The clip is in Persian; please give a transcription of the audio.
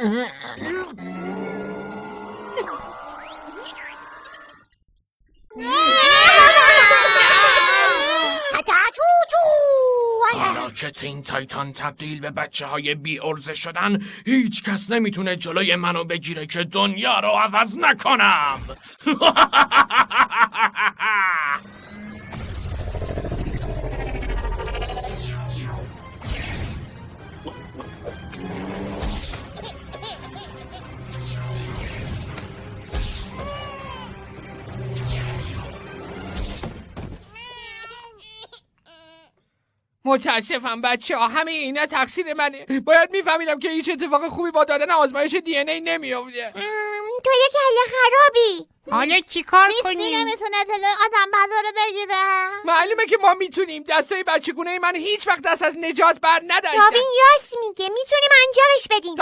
حالا که تین تایتان تبدیل به بچه‌های بی‌عرضه شدن، هیچ کس نمیتونه جلوی منو بگیره که دنیا رو عوض نکنم. متاسفم بچه‌ها، همه اینا تقصیر منه. باید میفهمیدم که هیچ اتفاق خوبی با دادن آزمایش دی ان ای نمیافته. تو یه کله خرابی. حالا چیکار کنیم؟ نمیتونه جلوی آدم بدا رو بگیره. معلومه که ما میتونیم. دستای بچگونه من هیچ وقت دست از نجات بر نداشتن. رابین راست میگه، میتونیم انجامش بدیم.